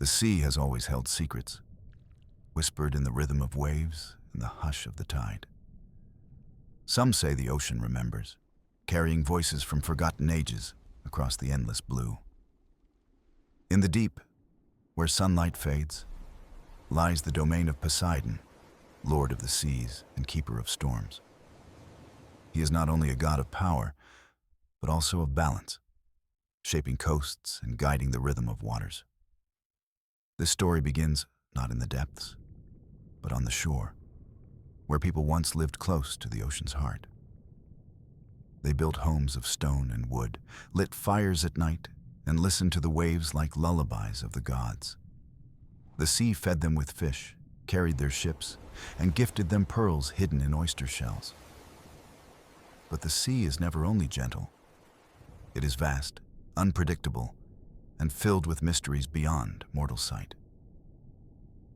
The sea has always held secrets, whispered in the rhythm of waves and the hush of the tide. Some say the ocean remembers, carrying voices from forgotten ages across the endless blue. In the deep, where sunlight fades, lies the domain of Poseidon, lord of the seas and keeper of storms. He is not only a god of power, but also of balance, shaping coasts and guiding the rhythm of waters. This story begins not in the depths, but on the shore, where people once lived close to the ocean's heart. They built homes of stone and wood, lit fires at night, and listened to the waves like lullabies of the gods. The sea fed them with fish, carried their ships, and gifted them pearls hidden in oyster shells. But the sea is never only gentle. It is vast, unpredictable, and filled with mysteries beyond mortal sight.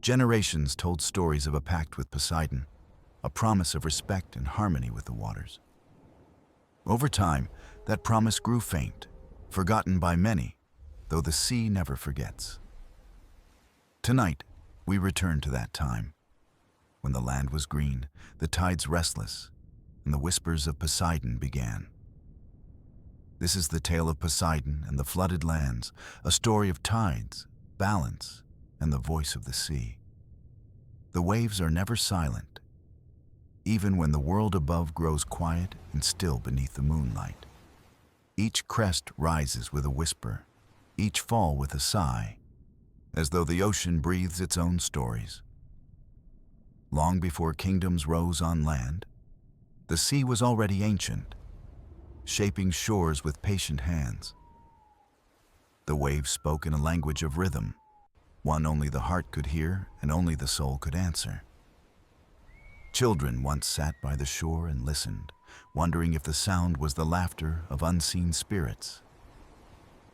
Generations told stories of a pact with Poseidon, a promise of respect and harmony with the waters. Over time, that promise grew faint, forgotten by many, though the sea never forgets. Tonight, we return to that time, when the land was green, the tides restless, and the whispers of Poseidon began. This is the tale of Poseidon and the flooded lands, a story of tides, balance, and the voice of the sea. The waves are never silent, even when the world above grows quiet and still beneath the moonlight. Each crest rises with a whisper, each fall with a sigh, as though the ocean breathes its own stories. Long before kingdoms rose on land, the sea was already ancient, shaping shores with patient hands. The waves spoke in a language of rhythm, one only the heart could hear and only the soul could answer. Children once sat by the shore and listened, wondering if the sound was the laughter of unseen spirits.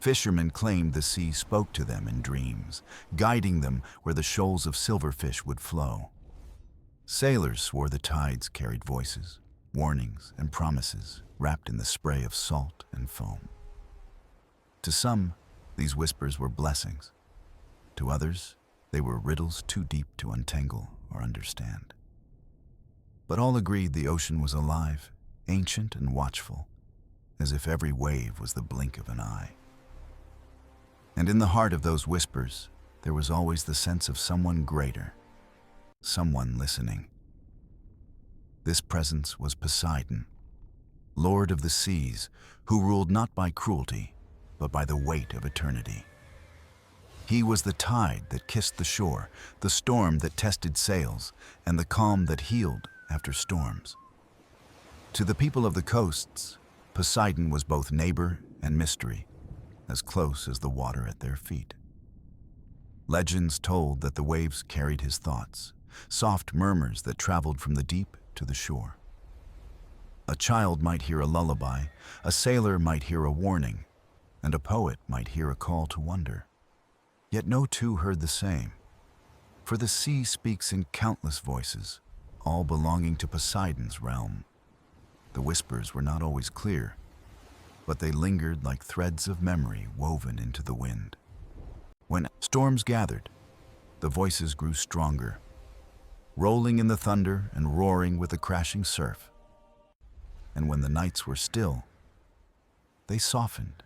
Fishermen claimed the sea spoke to them in dreams, guiding them where the shoals of silverfish would flow. Sailors swore the tides carried voices, warnings, and promises wrapped in the spray of salt and foam. To some, these whispers were blessings. To others, they were riddles too deep to untangle or understand. But all agreed the ocean was alive, ancient and watchful, as if every wave was the blink of an eye. And in the heart of those whispers, there was always the sense of someone greater, someone listening. This presence was Poseidon, lord of the seas, who ruled not by cruelty, but by the weight of eternity. He was the tide that kissed the shore, the storm that tested sails, and the calm that healed after storms. To the people of the coasts, Poseidon was both neighbor and mystery, as close as the water at their feet. Legends told that the waves carried his thoughts, soft murmurs that traveled from the deep to the shore. A child might hear a lullaby, a sailor might hear a warning, and a poet might hear a call to wonder. Yet no two heard the same, for the sea speaks in countless voices, all belonging to Poseidon's realm. The whispers were not always clear, but they lingered like threads of memory woven into the wind. When storms gathered, the voices grew stronger, rolling in the thunder and roaring with the crashing surf. And when the nights were still, they softened,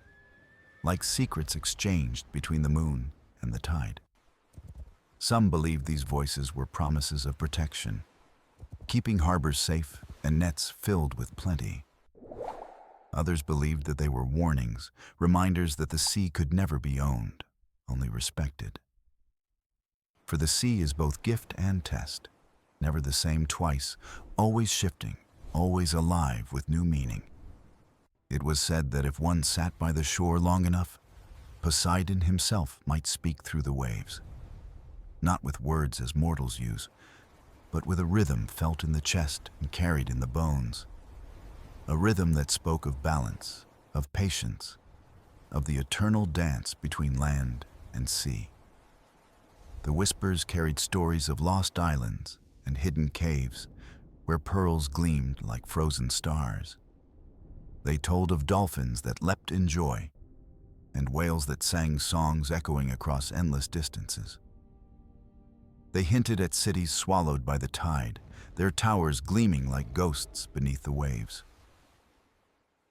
like secrets exchanged between the moon and the tide. Some believed these voices were promises of protection, keeping harbors safe and nets filled with plenty. Others believed that they were warnings, reminders that the sea could never be owned, only respected. For the sea is both gift and test, never the same twice, always shifting, always alive with new meaning. It was said that if one sat by the shore long enough, Poseidon himself might speak through the waves, not with words as mortals use, but with a rhythm felt in the chest and carried in the bones. A rhythm that spoke of balance, of patience, of the eternal dance between land and sea. The whispers carried stories of lost islands and hidden caves where pearls gleamed like frozen stars. They told of dolphins that leapt in joy and whales that sang songs echoing across endless distances. They hinted at cities swallowed by the tide, their towers gleaming like ghosts beneath the waves.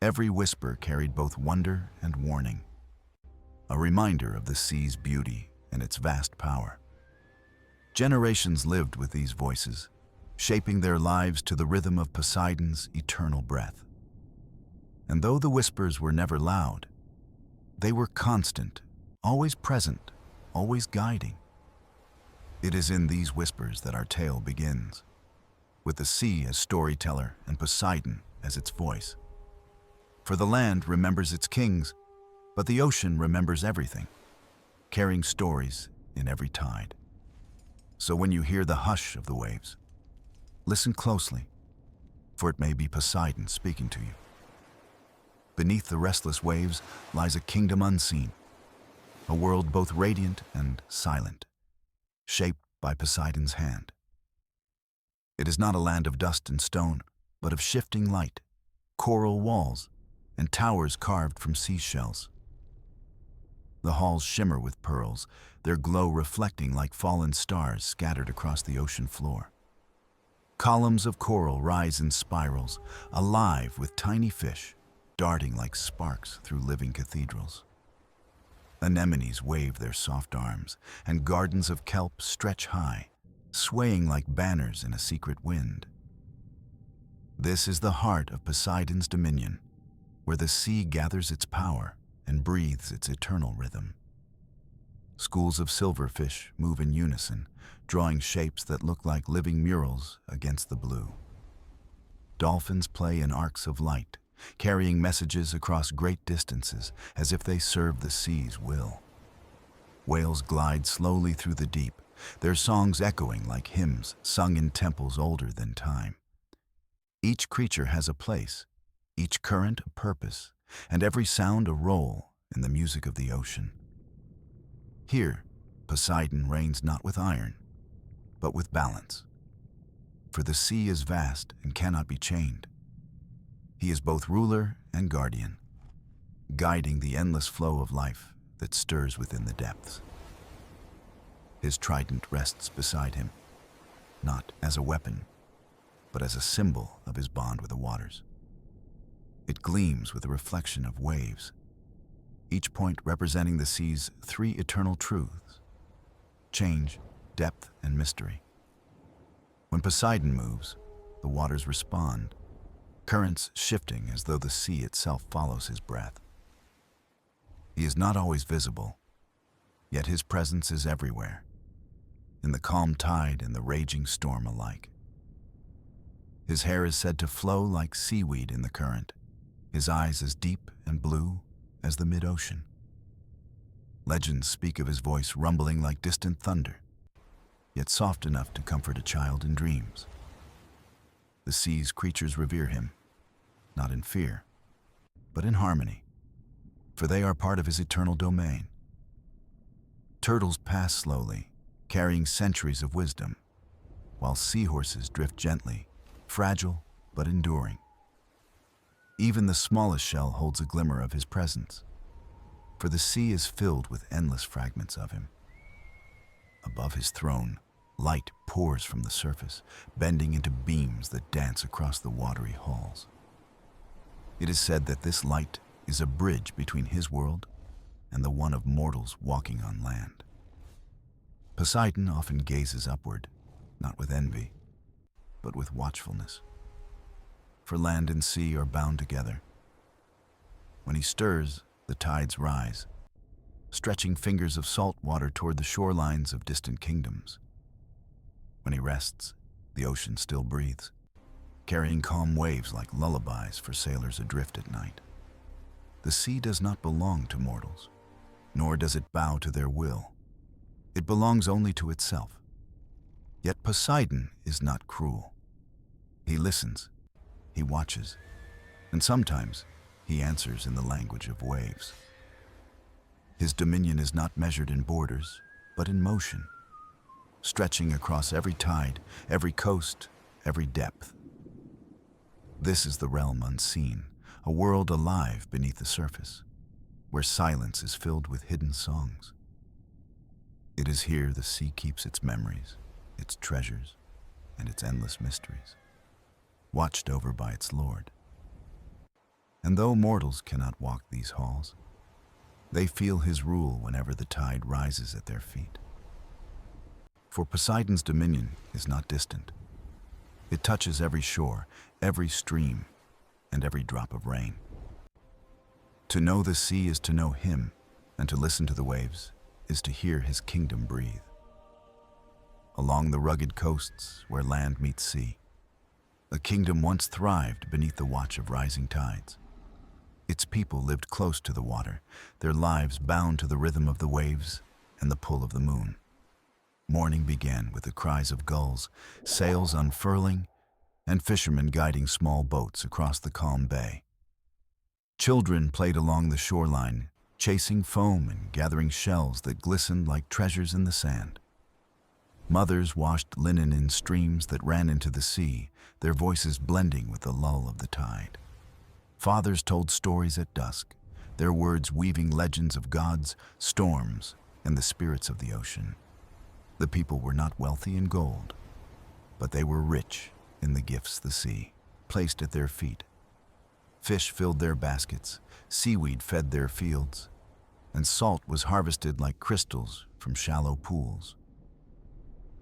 Every whisper carried both wonder and warning, a reminder of the sea's beauty and its vast power. Generations lived with these voices, shaping their lives to the rhythm of Poseidon's eternal breath. And though the whispers were never loud, they were constant, always present, always guiding. It is in these whispers that our tale begins, with the sea as storyteller and Poseidon as its voice. For the land remembers its kings, but the ocean remembers everything, carrying stories in every tide. So when you hear the hush of the waves, listen closely, for it may be Poseidon speaking to you. Beneath the restless waves lies a kingdom unseen, a world both radiant and silent, shaped by Poseidon's hand. It is not a land of dust and stone, but of shifting light, coral walls, and towers carved from seashells. The halls shimmer with pearls, their glow reflecting like fallen stars scattered across the ocean floor. Columns of coral rise in spirals, alive with tiny fish, darting like sparks through living cathedrals. Anemones wave their soft arms, and gardens of kelp stretch high, swaying like banners in a secret wind. This is the heart of Poseidon's dominion, where the sea gathers its power and breathes its eternal rhythm. Schools of silverfish move in unison, drawing shapes that look like living murals against the blue. Dolphins play in arcs of light, carrying messages across great distances as if they serve the sea's will. Whales glide slowly through the deep, their songs echoing like hymns sung in temples older than time. Each creature has a place, each current a purpose, and every sound a role in the music of the ocean. Here, Poseidon reigns not with iron, but with balance. For the sea is vast and cannot be chained. He is both ruler and guardian, guiding the endless flow of life that stirs within the depths. His trident rests beside him, not as a weapon, but as a symbol of his bond with the waters. It gleams with a reflection of waves, each point representing the sea's three eternal truths: change, depth, and mystery. When Poseidon moves, the waters respond, currents shifting as though the sea itself follows his breath. He is not always visible, yet his presence is everywhere, in the calm tide and the raging storm alike. His hair is said to flow like seaweed in the current, his eyes as deep and blue as the mid-ocean. Legends speak of his voice rumbling like distant thunder, yet soft enough to comfort a child in dreams. The sea's creatures revere him, not in fear, but in harmony, for they are part of his eternal domain. Turtles pass slowly, carrying centuries of wisdom, while seahorses drift gently, fragile but enduring. Even the smallest shell holds a glimmer of his presence, for the sea is filled with endless fragments of him. Above his throne, light pours from the surface, bending into beams that dance across the watery halls. It is said that this light is a bridge between his world and the one of mortals walking on land. Poseidon often gazes upward, not with envy, but with watchfulness. For land and sea are bound together. When he stirs, the tides rise, stretching fingers of salt water toward the shorelines of distant kingdoms. When he rests, the ocean still breathes, carrying calm waves like lullabies for sailors adrift at night. The sea does not belong to mortals, nor does it bow to their will. It belongs only to itself. Yet Poseidon is not cruel. He listens, he watches, and sometimes he answers in the language of waves. His dominion is not measured in borders, but in motion, stretching across every tide, every coast, every depth. This is the realm unseen, a world alive beneath the surface, where silence is filled with hidden songs. It is here the sea keeps its memories, its treasures, and its endless mysteries, watched over by its Lord. And though mortals cannot walk these halls, they feel his rule whenever the tide rises at their feet. For Poseidon's dominion is not distant. It touches every shore, every stream, and every drop of rain. To know the sea is to know him, and to listen to the waves is to hear his kingdom breathe. Along the rugged coasts where land meets sea, a kingdom once thrived beneath the watch of rising tides. Its people lived close to the water, their lives bound to the rhythm of the waves and the pull of the moon. Morning began with the cries of gulls, sails unfurling, and fishermen guiding small boats across the calm bay. Children played along the shoreline, chasing foam and gathering shells that glistened like treasures in the sand. Mothers washed linen in streams that ran into the sea, their voices blending with the lull of the tide. Fathers told stories at dusk, their words weaving legends of gods, storms, and the spirits of the ocean. The people were not wealthy in gold, but they were rich in the gifts the sea placed at their feet. Fish filled their baskets, seaweed fed their fields, and salt was harvested like crystals from shallow pools.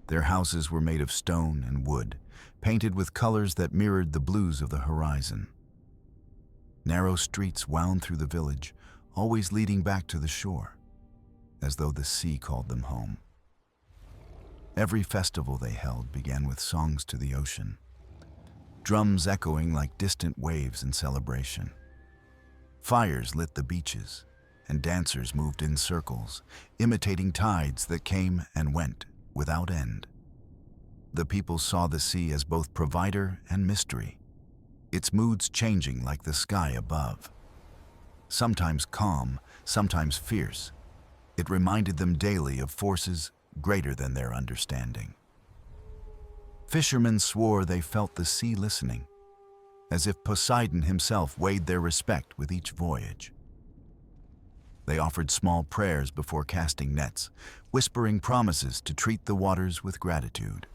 Their houses were made of stone and wood, painted with colors that mirrored the blues of the horizon. Narrow streets wound through the village, always leading back to the shore, as though the sea called them home. Every festival they held began with songs to the ocean, drums echoing like distant waves in celebration. Fires lit the beaches, and dancers moved in circles, imitating tides that came and went without end. The people saw the sea as both provider and mystery, its moods changing like the sky above. Sometimes calm, sometimes fierce, it reminded them daily of forces greater than their understanding. Fishermen swore they felt the sea listening, as if Poseidon himself weighed their respect with each voyage. They offered small prayers before casting nets, whispering promises to treat the waters with gratitude.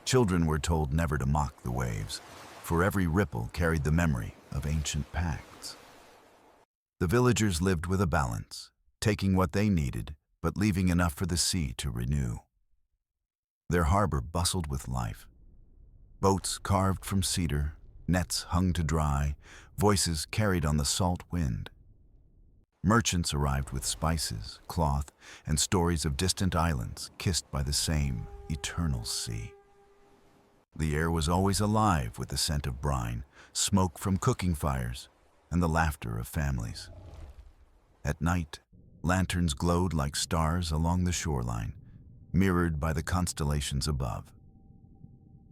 Children were told never to mock the waves, for every ripple carried the memory of ancient pacts. The villagers lived with a balance, taking what they needed, but leaving enough for the sea to renew. Their harbor bustled with life. Boats carved from cedar, nets hung to dry, voices carried on the salt wind. Merchants arrived with spices, cloth, and stories of distant islands kissed by the same eternal sea. The air was always alive with the scent of brine, smoke from cooking fires, and the laughter of families. At night, lanterns glowed like stars along the shoreline, mirrored by the constellations above.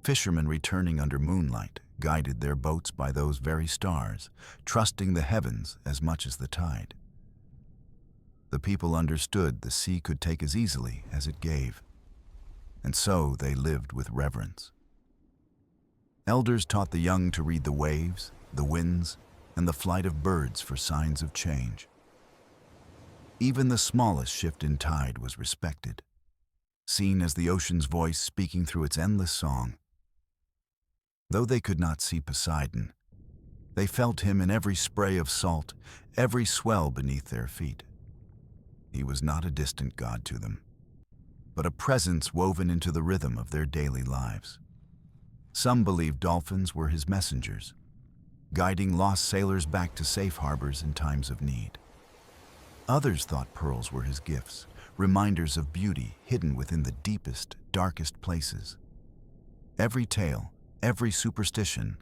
Fishermen returning under moonlight guided their boats by those very stars, trusting the heavens as much as the tide. The people understood the sea could take as easily as it gave, and so they lived with reverence. Elders taught the young to read the waves, the winds, and the flight of birds for signs of change. Even the smallest shift in tide was respected, seen as the ocean's voice speaking through its endless song. Though they could not see Poseidon, they felt him in every spray of salt, every swell beneath their feet. He was not a distant god to them, but a presence woven into the rhythm of their daily lives. Some believed dolphins were his messengers, guiding lost sailors back to safe harbors in times of need. Others thought pearls were his gifts, reminders of beauty hidden within the deepest, darkest places. Every tale, every superstition,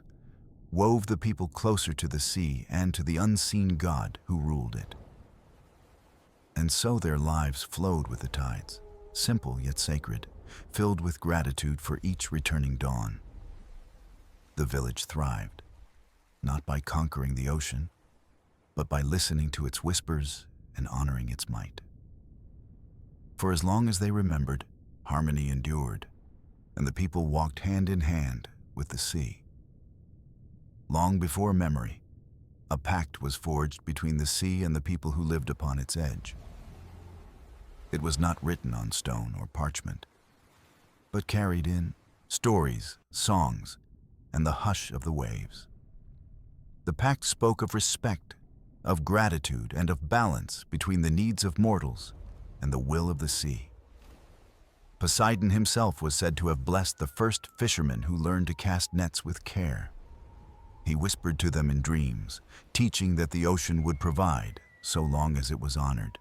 wove the people closer to the sea and to the unseen God who ruled it. And so their lives flowed with the tides, simple yet sacred, filled with gratitude for each returning dawn. The village thrived, not by conquering the ocean, but by listening to its whispers and honoring its might. For as long as they remembered, harmony endured, and the people walked hand in hand with the sea. Long before memory, A pact was forged between the sea and the people who lived upon its edge. It was not written on stone or parchment, but carried in stories, songs, and the hush of the waves. The pact spoke of respect, of gratitude, and of balance between the needs of mortals and the will of the sea. Poseidon himself was said to have blessed the first fishermen who learned to cast nets with care. He whispered to them in dreams, teaching that the ocean would provide so long as it was honored.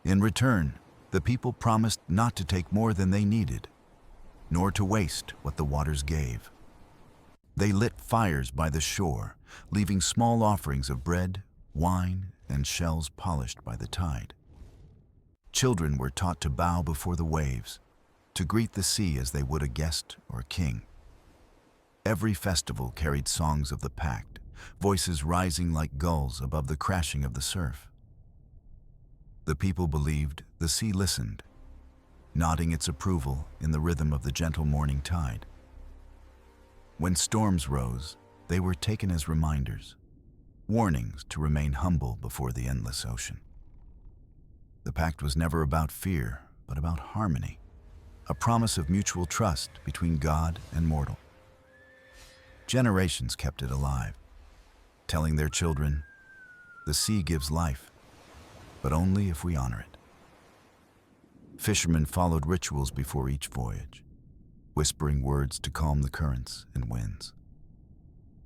In return, the people promised not to take more than they needed, nor to waste what the waters gave. They lit fires by the shore, leaving small offerings of bread, wine, and shells polished by the tide. Children were taught to bow before the waves, to greet the sea as they would a guest or a king. Every festival carried songs of the pact, voices rising like gulls above the crashing of the surf. The people believed the sea listened, nodding its approval in the rhythm of the gentle morning tide. When storms rose, they were taken as reminders, warnings to remain humble before the endless ocean. The pact was never about fear, but about harmony, a promise of mutual trust between God and mortal. Generations kept it alive, telling their children, "The sea gives life, but only if we honor it." Fishermen followed rituals before each voyage, whispering words to calm the currents and winds.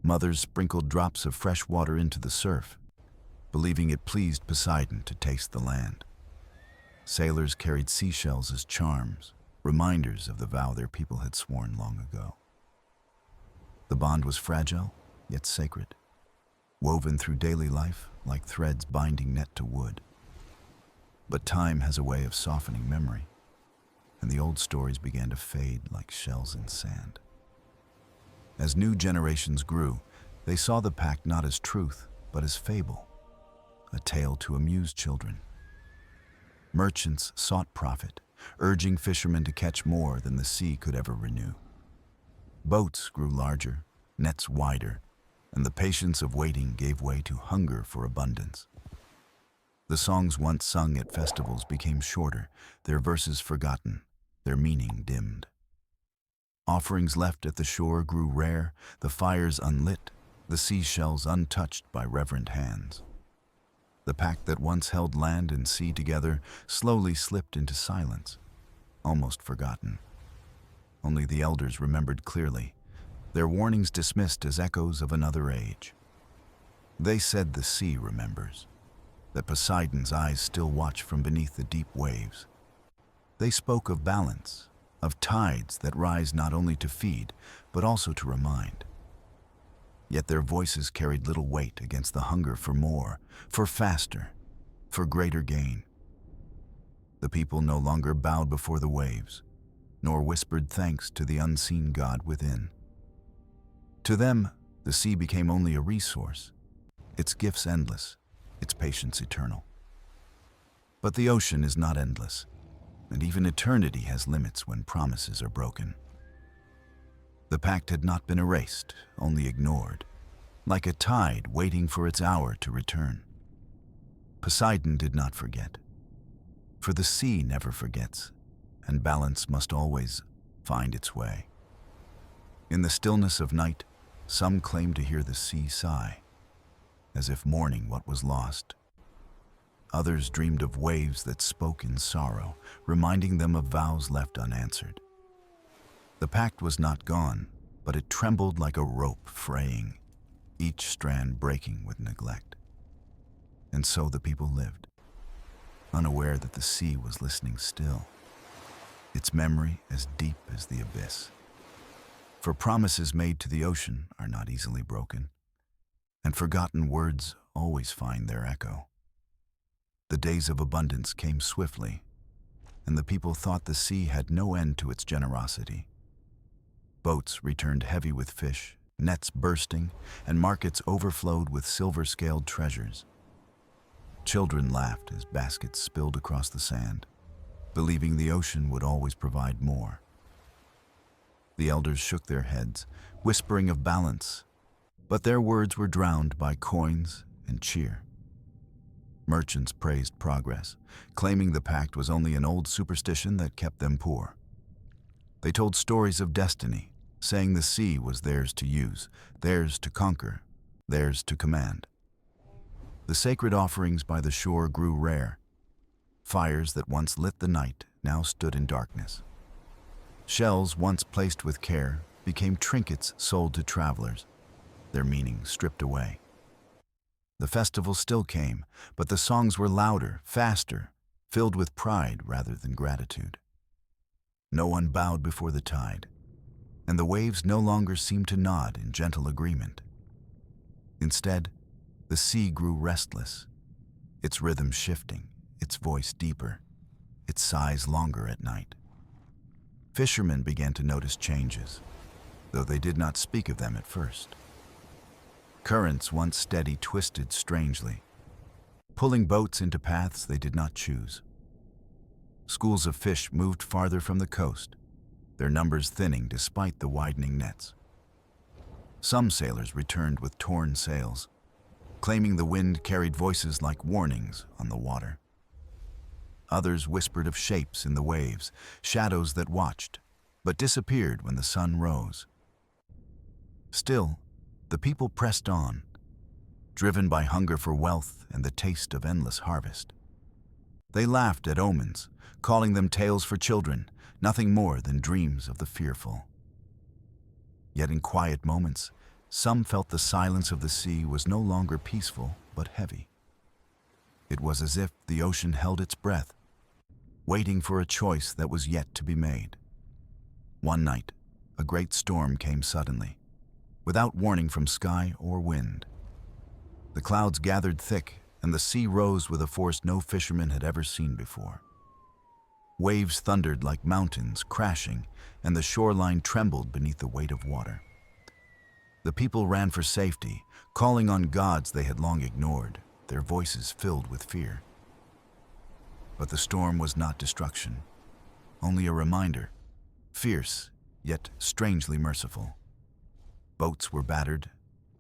Mothers sprinkled drops of fresh water into the surf, believing it pleased Poseidon to taste the land. Sailors carried seashells as charms, reminders of the vow their people had sworn long ago. The bond was fragile, yet sacred, woven through daily life like threads binding net to wood. But time has a way of softening memory, and the old stories began to fade like shells in sand. As new generations grew, they saw the pact not as truth, but as fable, a tale to amuse children. Merchants sought profit, urging fishermen to catch more than the sea could ever renew. Boats grew larger, nets wider, and the patience of waiting gave way to hunger for abundance. The songs once sung at festivals became shorter, their verses forgotten, their meaning dimmed. Offerings left at the shore grew rare, the fires unlit, the seashells untouched by reverent hands. The pact that once held land and sea together slowly slipped into silence, almost forgotten. Only the elders remembered clearly, their warnings dismissed as echoes of another age. They said the sea remembers, that Poseidon's eyes still watch from beneath the deep waves. They spoke of balance, of tides that rise not only to feed, but also to remind. Yet their voices carried little weight against the hunger for more, for faster, for greater gain. The people no longer bowed before the waves, nor whispered thanks to the unseen God within. To them, the sea became only a resource, its gifts endless, its patience eternal. But the ocean is not endless, and even eternity has limits when promises are broken. The pact had not been erased, only ignored, like a tide waiting for its hour to return. Poseidon did not forget, for the sea never forgets, and balance must always find its way. In the stillness of night, some claimed to hear the sea sigh, as if mourning what was lost. Others dreamed of waves that spoke in sorrow, reminding them of vows left unanswered. The pact was not gone, but it trembled like a rope fraying, each strand breaking with neglect. And so the people lived, unaware that the sea was listening still, its memory as deep as the abyss. For promises made to the ocean are not easily broken, and forgotten words always find their echo. The days of abundance came swiftly, and the people thought the sea had no end to its generosity. Boats returned heavy with fish, nets bursting, and markets overflowed with silver-scaled treasures. Children laughed as baskets spilled across the sand, believing the ocean would always provide more. The elders shook their heads, whispering of balance, But their words were drowned by coins and cheer. Merchants praised progress, claiming the pact was only an old superstition that kept them poor. They told stories of destiny, saying the sea was theirs to use, theirs to conquer, theirs to command. The sacred offerings by the shore grew rare. Fires that once lit the night now stood in darkness. Shells once placed with care became trinkets sold to travelers, their meaning stripped away. The festival still came, but the songs were louder, faster, filled with pride rather than gratitude. No one bowed before the tide, and the waves no longer seemed to nod in gentle agreement. Instead, the sea grew restless, its rhythm shifting, its voice deeper, its sighs longer at night. Fishermen began to notice changes, though they did not speak of them at first. Currents once steady twisted strangely, pulling boats into paths they did not choose. Schools of fish moved farther from the coast, their numbers thinning despite the widening nets. Some sailors returned with torn sails, claiming the wind carried voices like warnings on the water. Others whispered of shapes in the waves, shadows that watched, but disappeared when the sun rose. Still, the people pressed on, driven by hunger for wealth and the taste of endless harvest. They laughed at omens, calling them tales for children, nothing more than dreams of the fearful. Yet in quiet moments, some felt the silence of the sea was no longer peaceful but heavy. It was as if the ocean held its breath, waiting for a choice that was yet to be made. One night, a great storm came suddenly, without warning from sky or wind. The clouds gathered thick, and the sea rose with a force no fisherman had ever seen before. Waves thundered like mountains, crashing, and the shoreline trembled beneath the weight of water. The people ran for safety, calling on gods they had long ignored, their voices filled with fear. But the storm was not destruction, only a reminder, fierce yet strangely merciful. Boats were battered,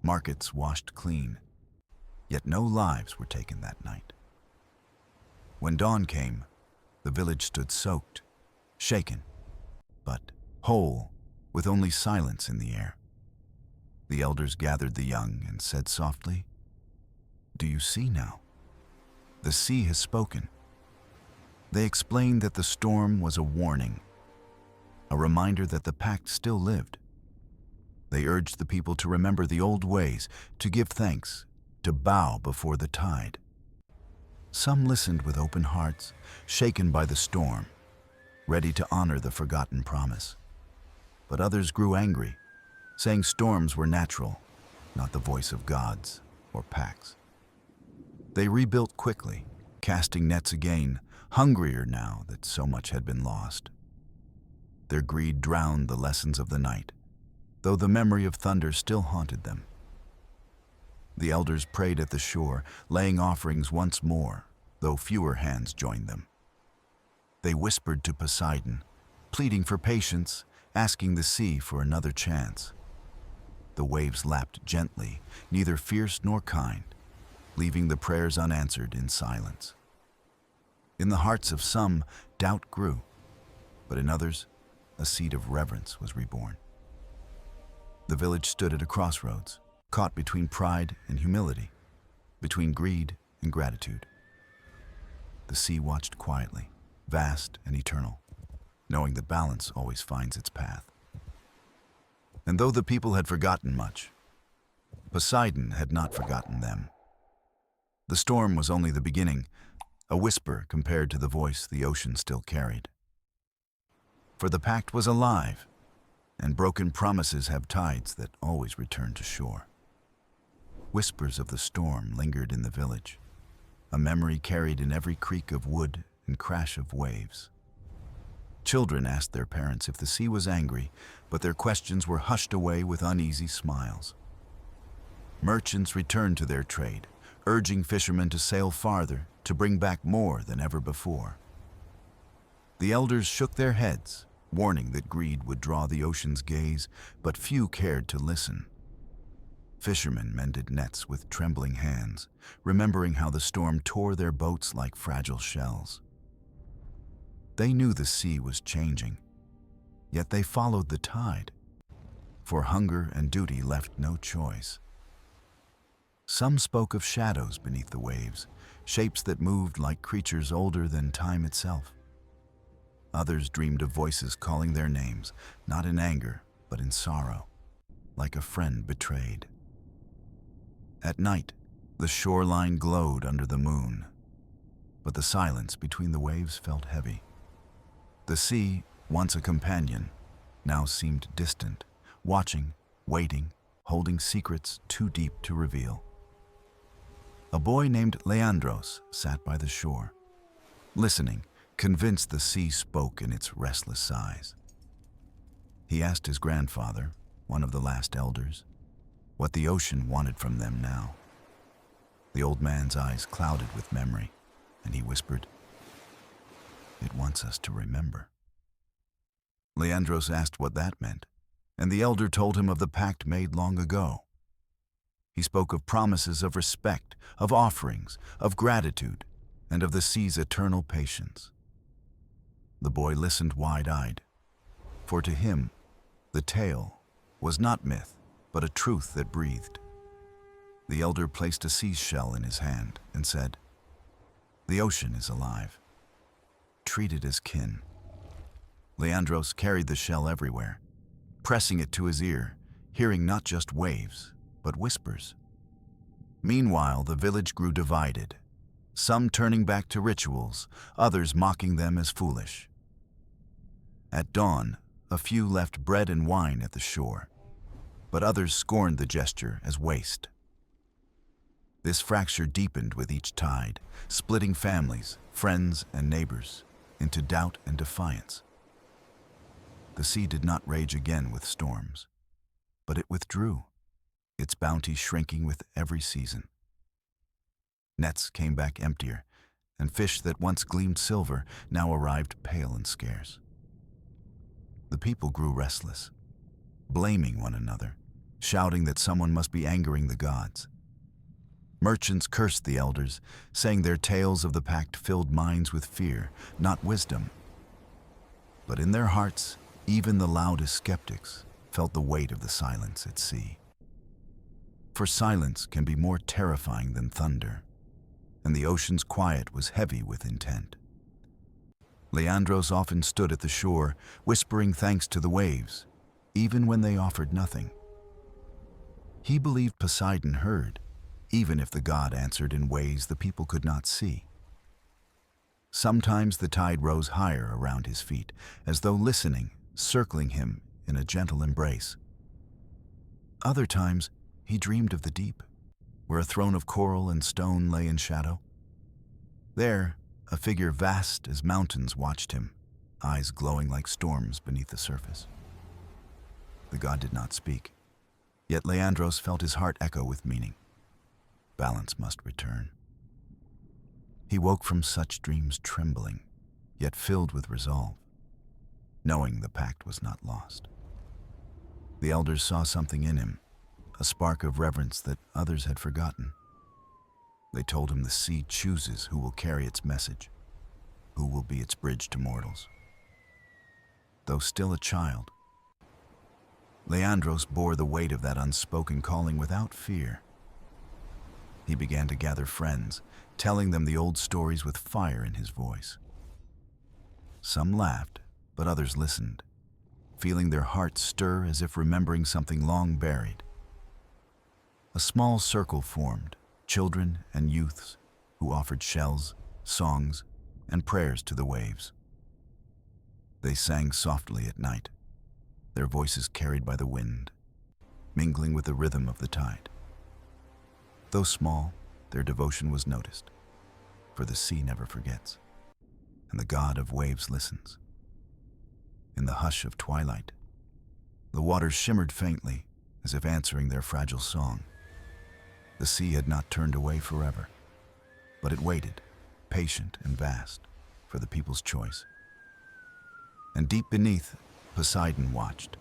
markets washed clean, yet no lives were taken that night. When dawn came, the village stood soaked, shaken, but whole, with only silence in the air. The elders gathered the young and said softly, "Do you see now? The sea has spoken." They explained that the storm was a warning, a reminder that the pact still lived. They urged the people to remember the old ways, to give thanks, to bow before the tide. Some listened with open hearts, shaken by the storm, ready to honor the forgotten promise. But others grew angry, saying storms were natural, not the voice of gods or pacts. They rebuilt quickly, casting nets again, hungrier now that so much had been lost. Their greed drowned the lessons of the night, though the memory of thunder still haunted them. The elders prayed at the shore, laying offerings once more, though fewer hands joined them. They whispered to Poseidon, pleading for patience, asking the sea for another chance. The waves lapped gently, neither fierce nor kind, leaving the prayers unanswered in silence. In the hearts of some, doubt grew, but in others, a seed of reverence was reborn. The village stood at a crossroads, caught between pride and humility, between greed and gratitude. The sea watched quietly, vast and eternal, knowing that balance always finds its path. And though the people had forgotten much, Poseidon had not forgotten them. The storm was only the beginning, a whisper compared to the voice the ocean still carried. For the pact was alive, and broken promises have tides that always return to shore. Whispers of the storm lingered in the village, a memory carried in every creak of wood and crash of waves. Children asked their parents if the sea was angry, but their questions were hushed away with uneasy smiles. Merchants returned to their trade, urging fishermen to sail farther, to bring back more than ever before. The elders shook their heads, warning that greed would draw the ocean's gaze, but few cared to listen. Fishermen mended nets with trembling hands, remembering how the storm tore their boats like fragile shells. They knew the sea was changing, yet they followed the tide, for hunger and duty left no choice. Some spoke of shadows beneath the waves, shapes that moved like creatures older than time itself. Others dreamed of voices calling their names, not in anger, but in sorrow, like a friend betrayed. At night, the shoreline glowed under the moon, but the silence between the waves felt heavy. The sea, once a companion, now seemed distant, watching, waiting, holding secrets too deep to reveal. A boy named Leandros sat by the shore, listening, convinced the sea spoke in its restless sighs. He asked his grandfather, one of the last elders, what the ocean wanted from them now. The old man's eyes clouded with memory, and he whispered, "It wants us to remember." Leandros asked what that meant, and the elder told him of the pact made long ago. He spoke of promises of respect, of offerings, of gratitude, and of the sea's eternal patience. The boy listened wide-eyed, for to him, the tale was not myth, but a truth that breathed. The elder placed a seashell in his hand and said, "The ocean is alive. Treat it as kin." Leandros carried the shell everywhere, pressing it to his ear, hearing not just waves, but whispers. Meanwhile, the village grew divided, some turning back to rituals, others mocking them as foolish. At dawn, a few left bread and wine at the shore, but others scorned the gesture as waste. This fracture deepened with each tide, splitting families, friends, and neighbors into doubt and defiance. The sea did not rage again with storms, but it withdrew, its bounty shrinking with every season. Nets came back emptier, and fish that once gleamed silver now arrived pale and scarce. The people grew restless, blaming one another, shouting that someone must be angering the gods. Merchants cursed the elders, saying their tales of the pact filled minds with fear, not wisdom. But in their hearts, even the loudest skeptics felt the weight of the silence at sea. For silence can be more terrifying than thunder, and the ocean's quiet was heavy with intent. Leandros often stood at the shore, whispering thanks to the waves, even when they offered nothing. He believed Poseidon heard, even if the god answered in ways the people could not see. Sometimes the tide rose higher around his feet, as though listening, circling him in a gentle embrace. Other times, he dreamed of the deep, where a throne of coral and stone lay in shadow. There, a figure vast as mountains watched him, eyes glowing like storms beneath the surface. The god did not speak, yet Leandros felt his heart echo with meaning. Balance must return. He woke from such dreams trembling, yet filled with resolve, knowing the pact was not lost. The elders saw something in him, a spark of reverence that others had forgotten. They told him the sea chooses who will carry its message, who will be its bridge to mortals. Though still a child, Leandros bore the weight of that unspoken calling without fear. He began to gather friends, telling them the old stories with fire in his voice. Some laughed, but others listened, feeling their hearts stir as if remembering something long buried. A small circle formed, children and youths who offered shells, songs, and prayers to the waves. They sang softly at night, their voices carried by the wind, mingling with the rhythm of the tide. Though small, their devotion was noticed, for the sea never forgets, and the god of waves listens. In the hush of twilight, the waters shimmered faintly, as if answering their fragile song. The sea had not turned away forever, but it waited, patient and vast, for the people's choice. And deep beneath, Poseidon watched,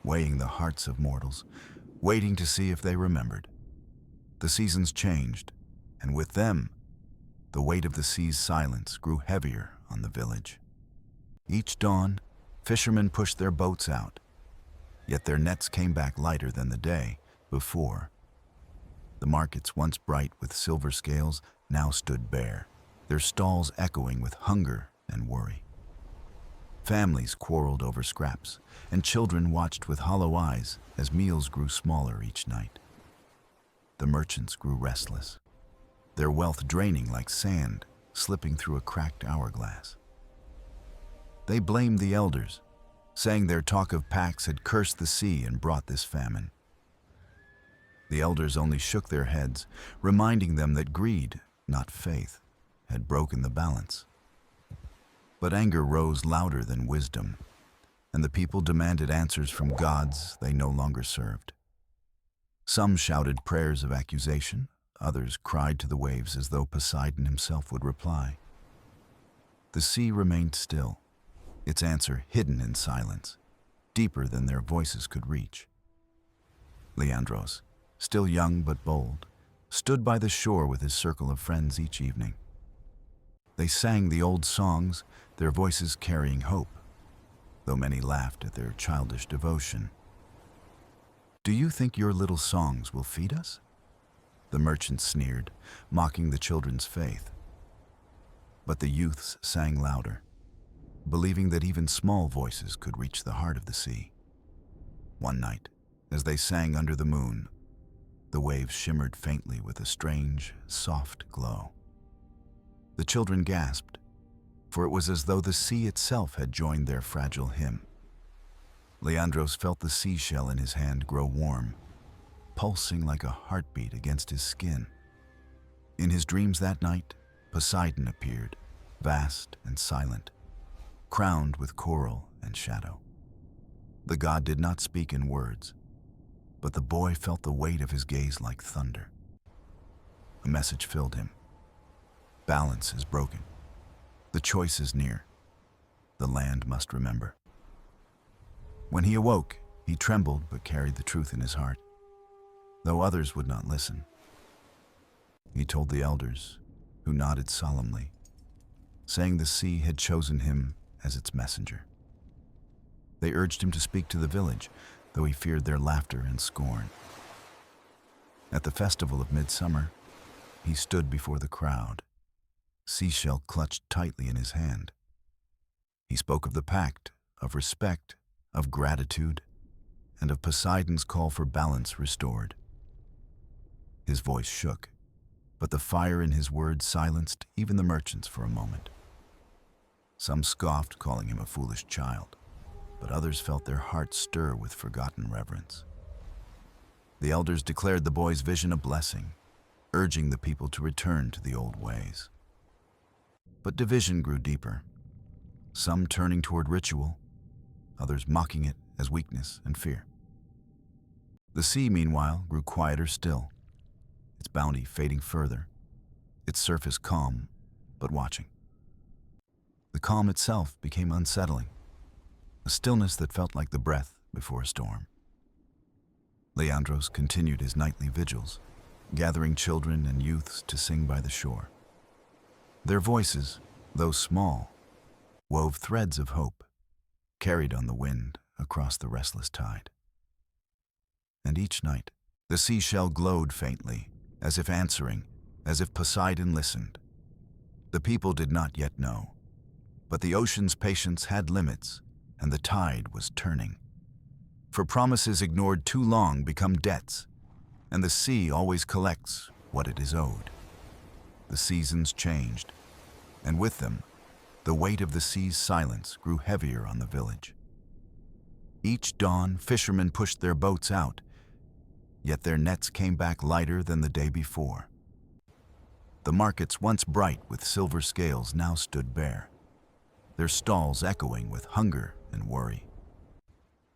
weighing the hearts of mortals, waiting to see if they remembered. The seasons changed, and with them, the weight of the sea's silence grew heavier on the village. Each dawn, fishermen pushed their boats out, yet their nets came back lighter than the day before. The markets, once bright with silver scales, now stood bare, their stalls echoing with hunger and worry. Families quarreled over scraps, and children watched with hollow eyes as meals grew smaller each night. The merchants grew restless, their wealth draining like sand slipping through a cracked hourglass. They blamed the elders, saying their talk of pacts had cursed the sea and brought this famine. The elders only shook their heads, reminding them that greed, not faith, had broken the balance. But anger rose louder than wisdom, and the people demanded answers from gods they no longer served. Some shouted prayers of accusation, others cried to the waves as though Poseidon himself would reply. The sea remained still, its answer hidden in silence, deeper than their voices could reach. Leandros, still young but bold, stood by the shore with his circle of friends each evening. They sang the old songs, their voices carrying hope, though many laughed at their childish devotion. "Do you think your little songs will feed us?" The merchants sneered, mocking the children's faith. But the youths sang louder, believing that even small voices could reach the heart of the sea. One night, as they sang under the moon, the waves shimmered faintly with a strange, soft glow. The children gasped, for it was as though the sea itself had joined their fragile hymn. Leandros felt the seashell in his hand grow warm, pulsing like a heartbeat against his skin. In his dreams that night, Poseidon appeared, vast and silent, crowned with coral and shadow. The god did not speak in words, but the boy felt the weight of his gaze like thunder. A message filled him. Balance is broken. The choice is near. The land must remember. When he awoke, he trembled but carried the truth in his heart, though others would not listen. He told the elders, who nodded solemnly, saying the sea had chosen him as its messenger. They urged him to speak to the village, though he feared their laughter and scorn. At the festival of midsummer, he stood before the crowd, seashell clutched tightly in his hand. He spoke of the pact, of respect, of gratitude, and of Poseidon's call for balance restored. His voice shook, but the fire in his words silenced even the merchants for a moment. Some scoffed, calling him a foolish child, but others felt their hearts stir with forgotten reverence. The elders declared the boy's vision a blessing, urging the people to return to the old ways. But division grew deeper, some turning toward ritual, others mocking it as weakness and fear. The sea, meanwhile, grew quieter still, its bounty fading further, its surface calm, but watching. The calm itself became unsettling, a stillness that felt like the breath before a storm. Leandros continued his nightly vigils, gathering children and youths to sing by the shore. Their voices, though small, wove threads of hope, carried on the wind across the restless tide. And each night, the seashell glowed faintly, as if answering, as if Poseidon listened. The people did not yet know, but the ocean's patience had limits, and the tide was turning. For promises ignored too long become debts, and the sea always collects what it is owed. The seasons changed, and with them, the weight of the sea's silence grew heavier on the village. Each dawn, fishermen pushed their boats out, yet their nets came back lighter than the day before. The markets, once bright with silver scales, now stood bare, their stalls echoing with hunger and worry.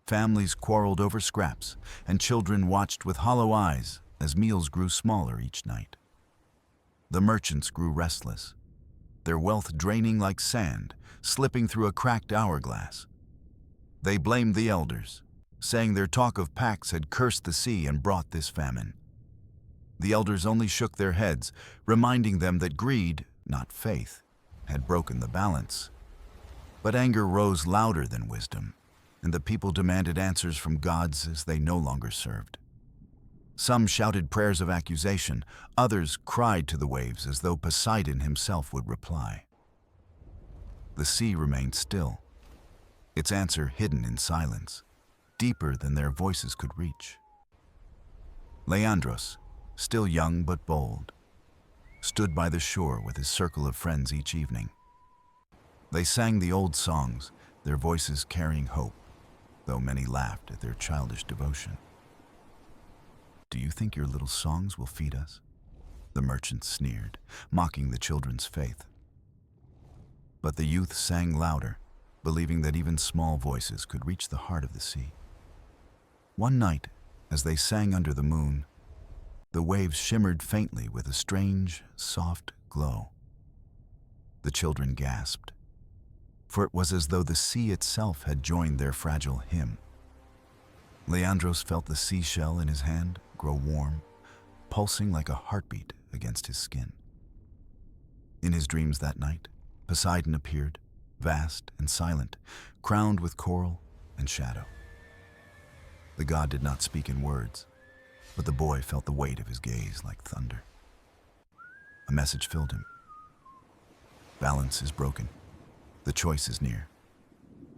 Families quarreled over scraps, and children watched with hollow eyes as meals grew smaller each night. The merchants grew restless, their wealth draining like sand, slipping through a cracked hourglass. They blamed the elders, saying their talk of pacts had cursed the sea and brought this famine. The elders only shook their heads, reminding them that greed, not faith, had broken the balance. But anger rose louder than wisdom, and the people demanded answers from gods as they no longer served. Some shouted prayers of accusation, others cried to the waves as though Poseidon himself would reply. The sea remained still, its answer hidden in silence, deeper than their voices could reach. Leandros, still young but bold, stood by the shore with his circle of friends each evening. They sang the old songs, their voices carrying hope, though many laughed at their childish devotion. "Do you think your little songs will feed us?" the merchant sneered, mocking the children's faith. But the youth sang louder, believing that even small voices could reach the heart of the sea. One night, as they sang under the moon, the waves shimmered faintly with a strange, soft glow. The children gasped, for it was as though the sea itself had joined their fragile hymn. Leandros felt the seashell in his hand grow warm, pulsing like a heartbeat against his skin. In his dreams that night, Poseidon appeared, vast and silent, crowned with coral and shadow. The god did not speak in words, but the boy felt the weight of his gaze like thunder. A message filled him. Balance is broken. The choice is near.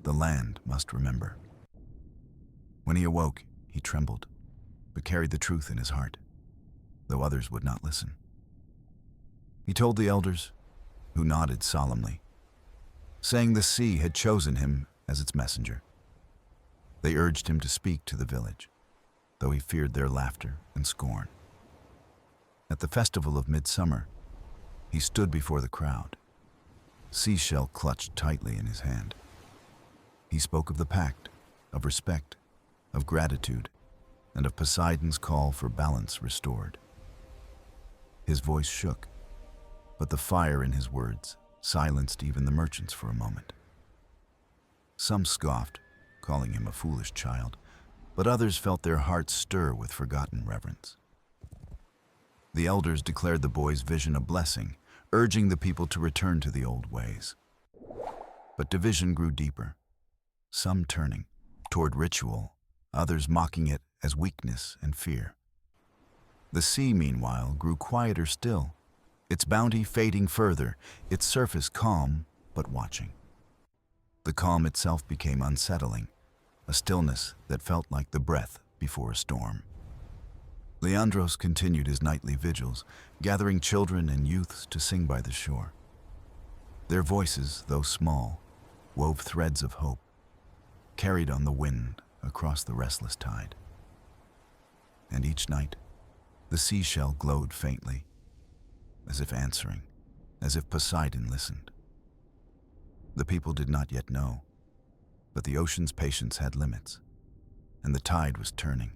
The land must remember. When he awoke, he trembled, but carried the truth in his heart, though others would not listen. He told the elders, who nodded solemnly, saying the sea had chosen him as its messenger. They urged him to speak to the village, though he feared their laughter and scorn. At the festival of midsummer, he stood before the crowd, seashell clutched tightly in his hand. He spoke of the pact, of respect, of gratitude, and of Poseidon's call for balance restored. His voice shook, but the fire in his words silenced even the merchants for a moment. Some scoffed, calling him a foolish child, but others felt their hearts stir with forgotten reverence. The elders declared the boy's vision a blessing, urging the people to return to the old ways. But division grew deeper, some turning toward ritual, others mocking it as weakness and fear. The sea, meanwhile, grew quieter still, its bounty fading further, its surface calm but watching. The calm itself became unsettling, a stillness that felt like the breath before a storm. Leandros continued his nightly vigils, gathering children and youths to sing by the shore. Their voices, though small, wove threads of hope, carried on the wind across the restless tide. And each night, the seashell glowed faintly, as if answering, as if Poseidon listened. The people did not yet know, but the ocean's patience had limits, and the tide was turning.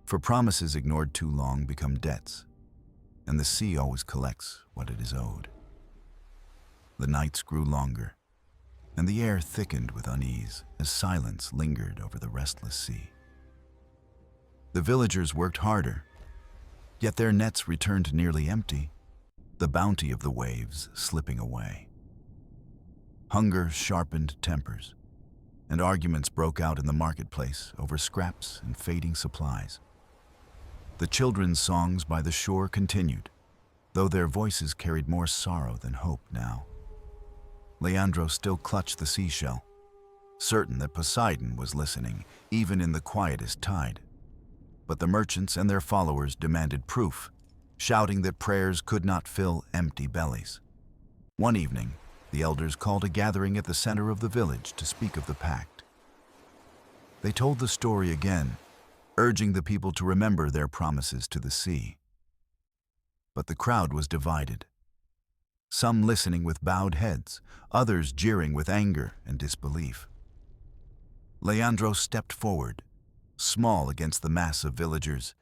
For promises ignored too long become debts, and the sea always collects what it is owed. The nights grew longer, and the air thickened with unease as silence lingered over the restless sea. The villagers worked harder, yet their nets returned nearly empty, the bounty of the waves slipping away. Hunger sharpened tempers, and arguments broke out in the marketplace over scraps and fading supplies. The children's songs by the shore continued, though their voices carried more sorrow than hope now. Leandros still clutched the seashell, certain that Poseidon was listening, even in the quietest tide. But the merchants and their followers demanded proof, shouting that prayers could not fill empty bellies. One evening, the elders called a gathering at the center of the village to speak of the pact. They told the story again, urging the people to remember their promises to the sea. But the crowd was divided, some listening with bowed heads, others jeering with anger and disbelief. Leandros stepped forward, small against the mass of villagers,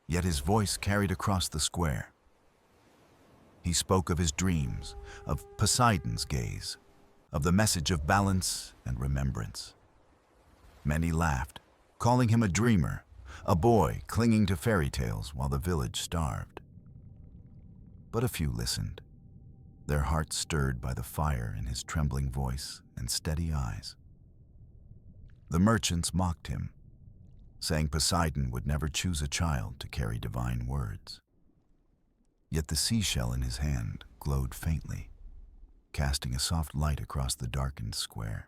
yet his voice carried across the square. He spoke of his dreams, of Poseidon's gaze, of the message of balance and remembrance. Many laughed, calling him a dreamer, a boy clinging to fairy tales while the village starved. But a few listened, their hearts stirred by the fire in his trembling voice and steady eyes. The merchants mocked him, saying Poseidon would never choose a child to carry divine words. Yet the seashell in his hand glowed faintly, casting a soft light across the darkened square.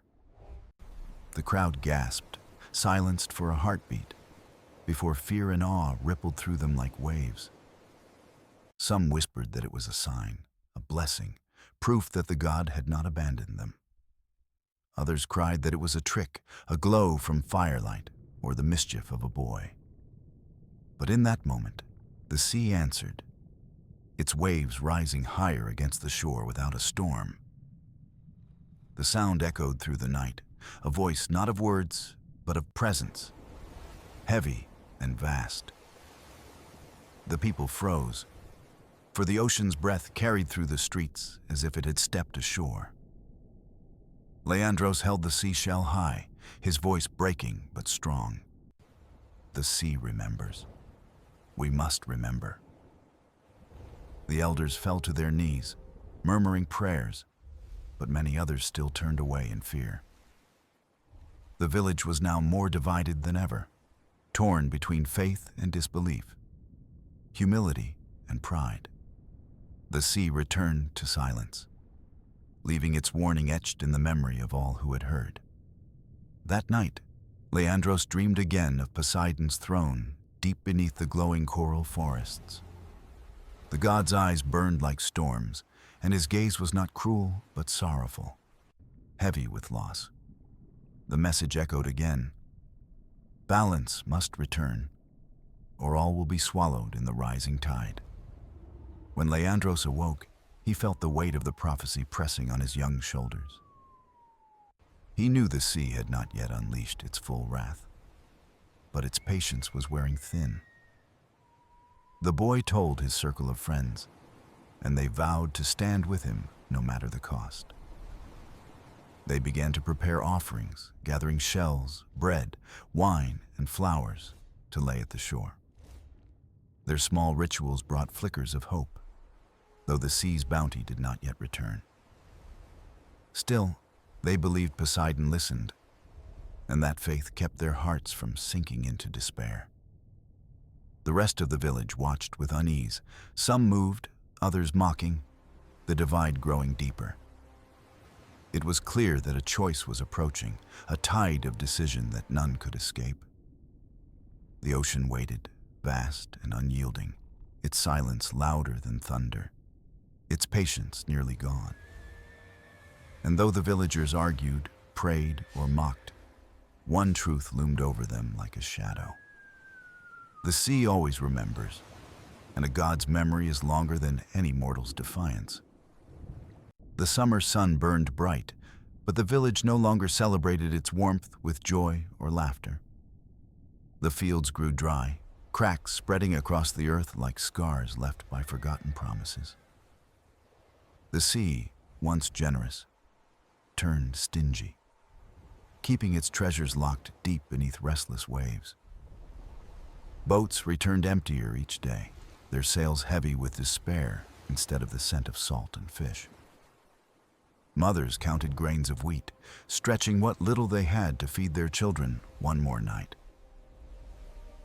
The crowd gasped, silenced for a heartbeat, before fear and awe rippled through them like waves. Some whispered that it was a sign, a blessing, proof that the god had not abandoned them. Others cried that it was a trick, a glow from firelight, or the mischief of a boy. But in that moment, the sea answered, its waves rising higher against the shore without a storm. The sound echoed through the night, a voice not of words, but of presence, heavy and vast. The people froze, for the ocean's breath carried through the streets as if it had stepped ashore. Leandros held the seashell high, his voice breaking but strong. The sea remembers. We must remember. The elders fell to their knees, murmuring prayers, but many others still turned away in fear. The village was now more divided than ever, torn between faith and disbelief, humility and pride. The sea returned to silence, leaving its warning etched in the memory of all who had heard. That night, Leandros dreamed again of Poseidon's throne deep beneath the glowing coral forests. The god's eyes burned like storms, and his gaze was not cruel but sorrowful, heavy with loss. The message echoed again. Balance must return, or all will be swallowed in the rising tide. When Leandros awoke, he felt the weight of the prophecy pressing on his young shoulders. He knew the sea had not yet unleashed its full wrath, but its patience was wearing thin. The boy told his circle of friends, and they vowed to stand with him no matter the cost. They began to prepare offerings, gathering shells, bread, wine, and flowers to lay at the shore. Their small rituals brought flickers of hope, though the sea's bounty did not yet return. Still, they believed Poseidon listened, and that faith kept their hearts from sinking into despair. The rest of the village watched with unease, some moved, others mocking, the divide growing deeper. It was clear that a choice was approaching, a tide of decision that none could escape. The ocean waited, vast and unyielding, its silence louder than thunder, its patience nearly gone. And though the villagers argued, prayed, or mocked, one truth loomed over them like a shadow. The sea always remembers, and a god's memory is longer than any mortal's defiance. The summer sun burned bright, but the village no longer celebrated its warmth with joy or laughter. The fields grew dry, cracks spreading across the earth like scars left by forgotten promises. The sea, once generous, turned stingy, keeping its treasures locked deep beneath restless waves. Boats returned emptier each day, their sails heavy with despair instead of the scent of salt and fish. Mothers counted grains of wheat, stretching what little they had to feed their children one more night.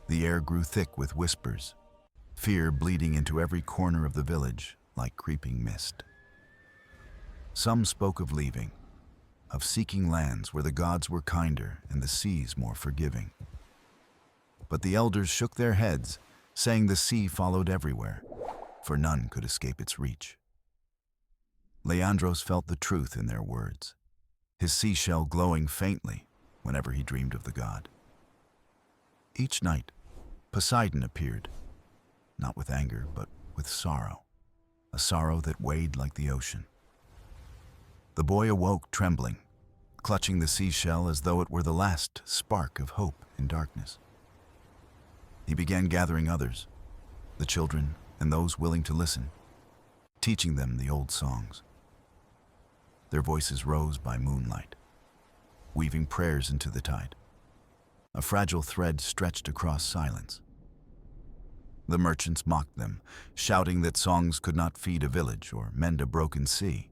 The air grew thick with whispers, fear bleeding into every corner of the village like creeping mist. Some spoke of leaving, of seeking lands where the gods were kinder and the seas more forgiving. But the elders shook their heads, saying the sea followed everywhere, for none could escape its reach. Leandros felt the truth in their words, his seashell glowing faintly whenever he dreamed of the god. Each night, Poseidon appeared, not with anger, but with sorrow, a sorrow that weighed like the ocean. The boy awoke trembling, clutching the seashell as though it were the last spark of hope in darkness. He began gathering others, the children and those willing to listen, teaching them the old songs. Their voices rose by moonlight, weaving prayers into the tide. a fragile thread stretched across silence. The merchants mocked them, shouting that songs could not feed a village or mend a broken sea.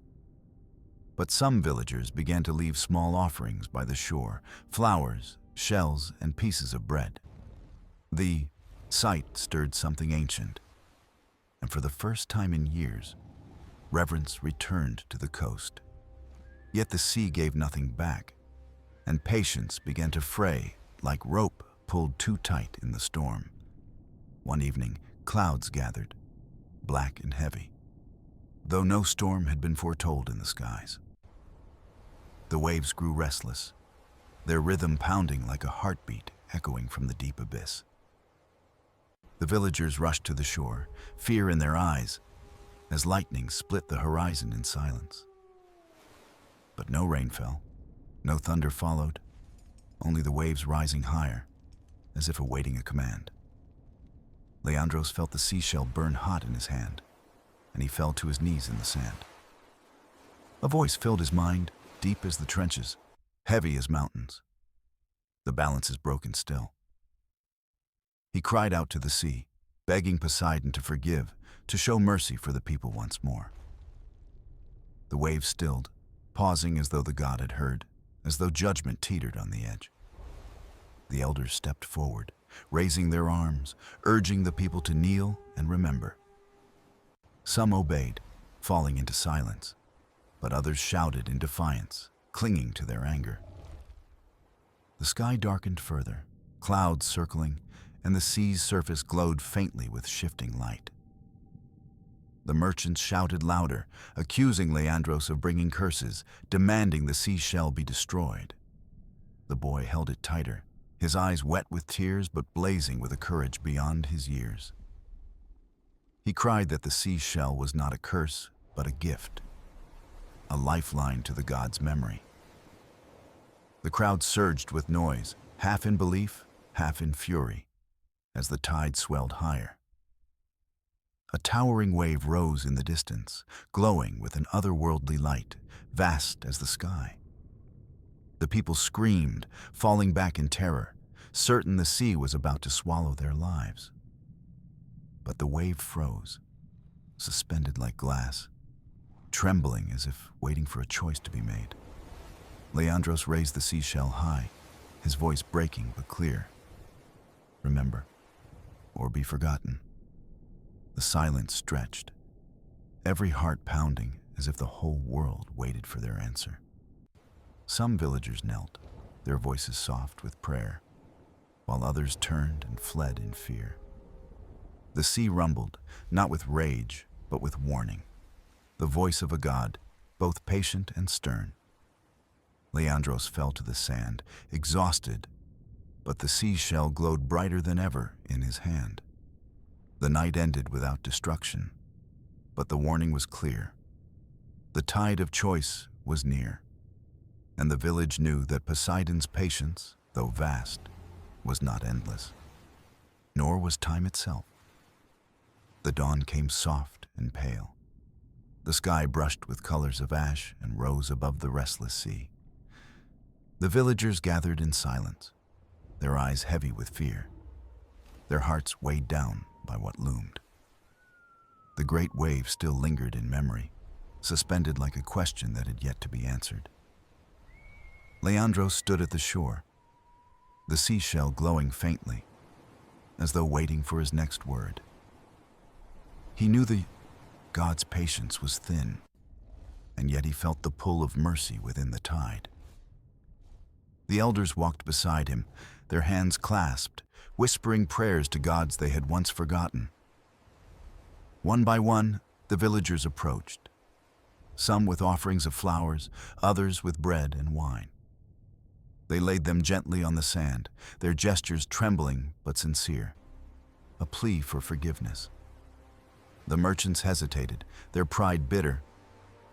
But some villagers began to leave small offerings by the shore, flowers, shells, and pieces of bread. The sight stirred something ancient, and for the first time in years, reverence returned to the coast. Yet the sea gave nothing back, and patience began to fray like rope pulled too tight in the storm. One evening, clouds gathered, black and heavy, though no storm had been foretold in the skies. The waves grew restless, their rhythm pounding like a heartbeat echoing from the deep abyss. The villagers rushed to the shore, fear in their eyes, as lightning split the horizon in silence. But no rain fell, no thunder followed, only the waves rising higher, as if awaiting a command. Leandros felt the seashell burn hot in his hand, and he fell to his knees in the sand. A voice filled his mind, deep as the trenches, heavy as mountains. The balance is broken still. He cried out to the sea, begging Poseidon to forgive, to show mercy for the people once more. The waves stilled, pausing as though the god had heard, as though judgment teetered on the edge. The elders stepped forward, raising their arms, urging the people to kneel and remember. Some obeyed, falling into silence, but others shouted in defiance, clinging to their anger. The sky darkened further, clouds circling, and the sea's surface glowed faintly with shifting light. The merchants shouted louder, accusing Leandros of bringing curses, demanding the seashell be destroyed. The boy held it tighter, his eyes wet with tears but blazing with a courage beyond his years. He cried that the seashell was not a curse, but a gift, a lifeline to the god's memory. The crowd surged with noise, half in belief, half in fury, as the tide swelled higher. A towering wave rose in the distance, glowing with an otherworldly light, vast as the sky. The people screamed, falling back in terror, certain the sea was about to swallow their lives. But the wave froze, suspended like glass, trembling as if waiting for a choice to be made. Leandros raised the seashell high, his voice breaking but clear. Remember, or be forgotten. The silence stretched, every heart pounding as if the whole world waited for their answer. Some villagers knelt, their voices soft with prayer, while others turned and fled in fear. The sea rumbled, not with rage, but with warning, the voice of a god, both patient and stern. Leandros fell to the sand, exhausted, but the seashell glowed brighter than ever in his hand. The night ended without destruction, but the warning was clear. The tide of choice was near, and the village knew that Poseidon's patience, though vast, was not endless, nor was time itself. The dawn came soft and pale. The sky brushed with colors of ash and rose above the restless sea. The villagers gathered in silence, their eyes heavy with fear, their hearts weighed down by what loomed. The great wave still lingered in memory, suspended like a question that had yet to be answered. Leandros stood at the shore, the seashell glowing faintly, as though waiting for his next word. He knew the god's patience was thin, and yet he felt the pull of mercy within the tide. The elders walked beside him, their hands clasped, whispering prayers to gods they had once forgotten. One by one, the villagers approached, some with offerings of flowers, others with bread and wine. They laid them gently on the sand, their gestures trembling but sincere, a plea for forgiveness. The merchants hesitated, their pride bitter,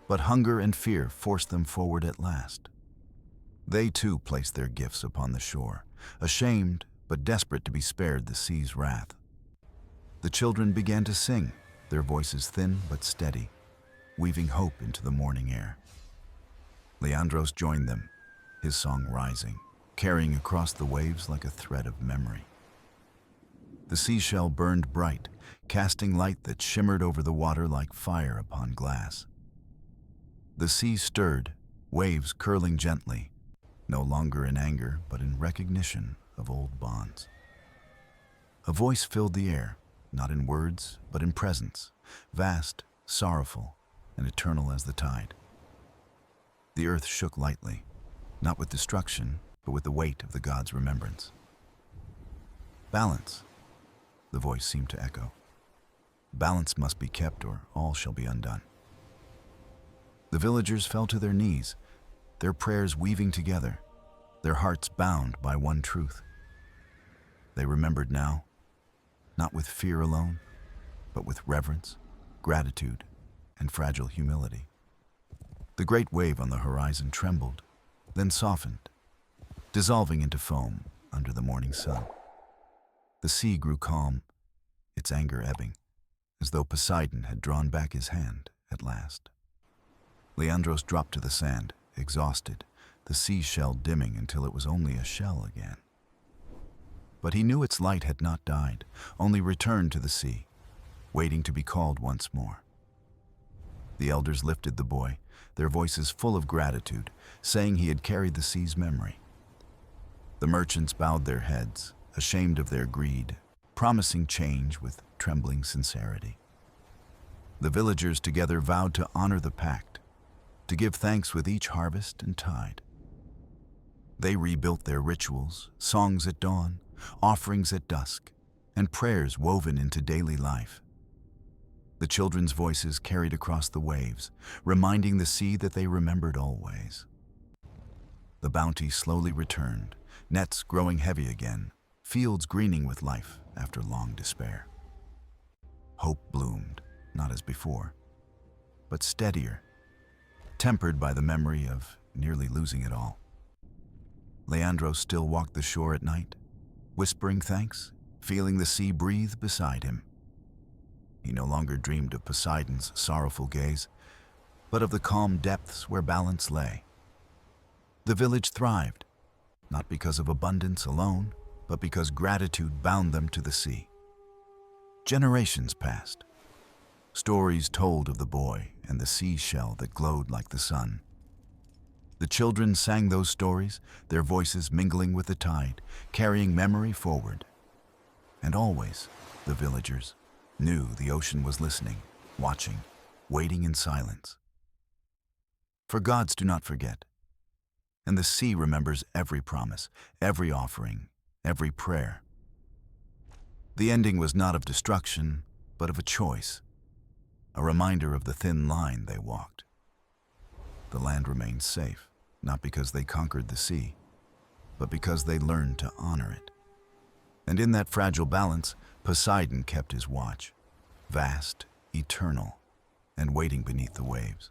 but hunger and fear forced them forward at last. They too placed their gifts upon the shore, ashamed but desperate to be spared the sea's wrath. The children began to sing, their voices thin but steady, weaving hope into the morning air. Leandros joined them, his song rising, carrying across the waves like a thread of memory. The seashell burned bright, casting light that shimmered over the water like fire upon glass. The sea stirred, waves curling gently, no longer in anger, but in recognition of old bonds. A voice filled the air, not in words, but in presence, vast, sorrowful, and eternal as the tide. The earth shook lightly, not with destruction, but with the weight of the gods' remembrance. Balance, the voice seemed to echo. Balance must be kept, or all shall be undone. The villagers fell to their knees, their prayers weaving together, their hearts bound by one truth. They remembered now, not with fear alone, but with reverence, gratitude, and fragile humility. The great wave on the horizon trembled, then softened, dissolving into foam under the morning sun. The sea grew calm, its anger ebbing, as though Poseidon had drawn back his hand at last. Leandros dropped to the sand, exhausted, the seashell dimming until it was only a shell again. But he knew its light had not died, only returned to the sea, waiting to be called once more. The elders lifted the boy, their voices full of gratitude, saying he had carried the sea's memory. The merchants bowed their heads, ashamed of their greed, promising change with trembling sincerity. The villagers together vowed to honor the pact, to give thanks with each harvest and tide. They rebuilt their rituals, songs at dawn, offerings at dusk, and prayers woven into daily life. The children's voices carried across the waves, reminding the sea that they remembered always. The bounty slowly returned, nets growing heavy again, fields greening with life after long despair. Hope bloomed, not as before, but steadier, tempered by the memory of nearly losing it all. Leandros still walked the shore at night, whispering thanks, feeling the sea breathe beside him. He no longer dreamed of Poseidon's sorrowful gaze, but of the calm depths where balance lay. The village thrived, not because of abundance alone, but because gratitude bound them to the sea. Generations passed. Stories told of the boy and the seashell that glowed like the sun. The children sang those stories, their voices mingling with the tide, carrying memory forward. And always, the villagers knew the ocean was listening, watching, waiting in silence. For gods do not forget, and the sea remembers every promise, every offering, every prayer. The ending was not of destruction, but of a choice, a reminder of the thin line they walked. The land remained safe, not because they conquered the sea, but because they learned to honor it. And in that fragile balance, Poseidon kept his watch, vast, eternal, and waiting beneath the waves.